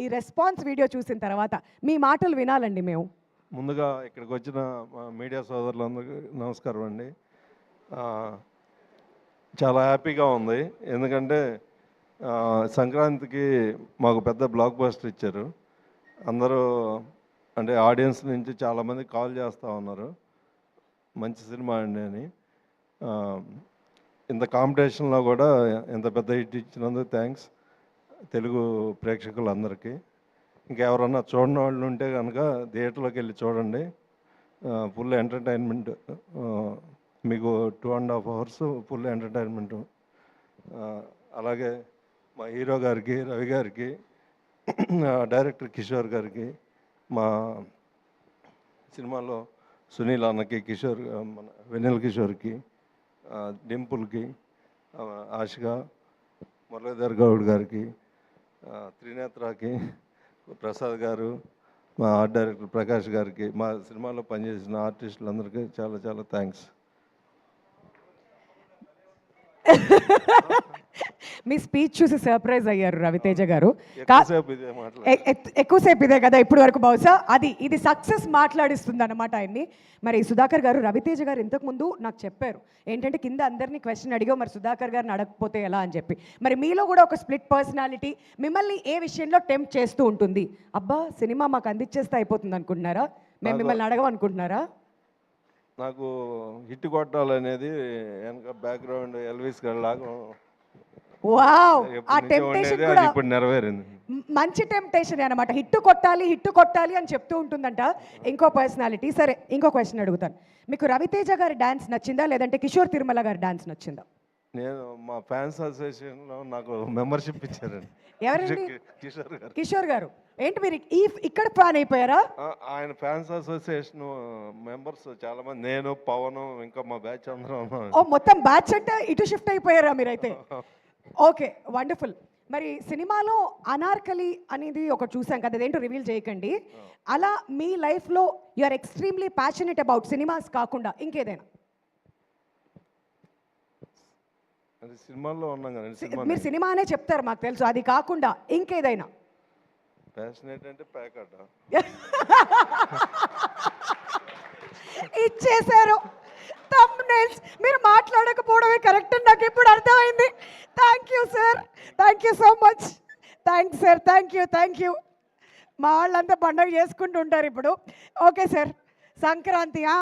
ఈ response video చూసిన తర్వాత మీ మాటలు వినాలండి మేము. ముందుగా ఇక్కడికి వచ్చిన మీడియా సోదరులందరికీ నమస్కారం అండి. చాలా హ్యాపీగా ఉంది, ఎందుకంటే సంక్రాంతికి మాకు పెద్ద బ్లాక్ బస్టర్ ఇచ్చారు. అందరూ అంటే ఆడియన్స్ నుంచి చాలామంది కాల్ చేస్తూ ఉన్నారు, మంచి సినిమా అండి అని. ఇంత కాంపిటీషన్లో కూడా ఇంత పెద్ద హిట్ ఇచ్చినందుకు థ్యాంక్స్ తెలుగు ప్రేక్షకులందరికీ. ఇంకెవరన్నా చూడని వాళ్ళు ఉంటే కనుక థియేటర్లోకి వెళ్ళి చూడండి, ఫుల్ ఎంటర్టైన్మెంట్. మీకు 2.5 hours ఫుల్ ఎంటర్టైన్మెంట్. అలాగే మా హీరో గారికి, రవి గారికి, డైరెక్టర్ కిషోర్ గారికి, మా సినిమాలో సునీల్ అన్నకి, కిషోర్ మన వెన్నెల కిషోర్కి, డింపుల్కి, ఆశిక, మురళీధర్ గౌడ్ గారికి, త్రినేత్రకి, ప్రసాద్ గారు, మా ఆర్ట్ డైరెక్టర్ ప్రకాష్ గారికి, మా సినిమాలో పనిచేసిన ఆర్టిస్టులందరికీ చాలా చాలా థ్యాంక్స్. మీ స్పీచ్ చూసి సర్ప్రైజ్ అయ్యారు రవితేజ గారు. ఎక్కువసేపు ఇదే కదా ఇప్పుడు వరకు, బహుశా ఇది సక్సెస్ మాట్లాడిస్తుంది అనమాట ఆయన్ని. మరి సుధాకర్ గారు, రవితేజ గారు ఇంతకుముందు నాకు చెప్పారు ఏంటంటే కింద అందరినీ క్వశ్చన్ అడిగావు, మరి సుధాకర్ గారిని అడగకపోతే ఎలా అని చెప్పి. మరి మీలో కూడా ఒక స్ప్లిట్ పర్సనాలిటీ మిమ్మల్ని ఏ విషయంలో టెంప్ట్ చేస్తూ ఉంటుంది? అబ్బా సినిమా మాకు అందించేస్తే అయిపోతుంది అనుకుంటున్నారా? మేము మిమ్మల్ని అడగమనుకుంటున్నారా? నాకు హిట్ కొట్టాలనేది వెనక బ్యాక్గ్రౌండ్ ఎల్విస్ గారి లాగా. వావ్, ఆ టెంప్టేషన్ కూడా ఇప్పుడు నెరవేరింది. మంచి టెంప్టేషన్ అనమాట. హిట్ కొట్టాలి అని చెప్తూ ఉంటుందంట ఇంకో పర్సనాలిటీ. సరే, ఇంకో క్వశ్చన్ అడుగుతాను. మీకు రవితేజ గారి డాన్స్ నచ్చిందా, లేదంటే కిషోర్ తిరుమల గారి డాన్స్ నచ్చిందా? నేను మా ఫ్యాన్స్ అసోసియేషన్లో నాకు మెంబర్షిప్ ఇచ్చారండి. ఎవరండి? కిషోర్ గారు. కిషోర్ గారు ఏంటి మీరు ఇక్కడ ఫ్యాన్ అయిపోయారా? ఆయన ఫ్యాన్స్ అసోసియేషన్ మెంబర్స్ చాలా మంది, నేను, పవన్, ఇంకా మా బ్యాచ్ అందరం. ఓ, మొత్తం బ్యాచ్ అంటే ఇటు షిఫ్ట్ అయిపోయారా మీరైతే? Okay, wonderful. మరి సినిమాలో అనార్కలి అనేది ఒకటి చూసాం కదా, అదేంటో రివీల్ చేయకండి. అలా మీ లైఫ్లో you are extremely passionate about cinemas కాకుండా ఇంకేదైనా? సినిమాల్లో ఉన్నాం కదా, మీరు సినిమా అనే చెప్తారు మాకు తెలుసు, అది కాకుండా ఇంకేదైనా? ప్యాషనేట్ అంటే ప్యాకట ఇచ్చేశారు. థంబ్నెయిల్స్ మీరు మాట్లాడకపోవడమే కరెక్ట్ అని నాకు ఇప్పుడు అర్థమైంది. Thank you sir, thank you so much. Thanks sir, thank you. మా వాళ్ళంతా పండగ చేసుకుంటూ ఉంటారు ఇప్పుడు. Okay sir, Sankranti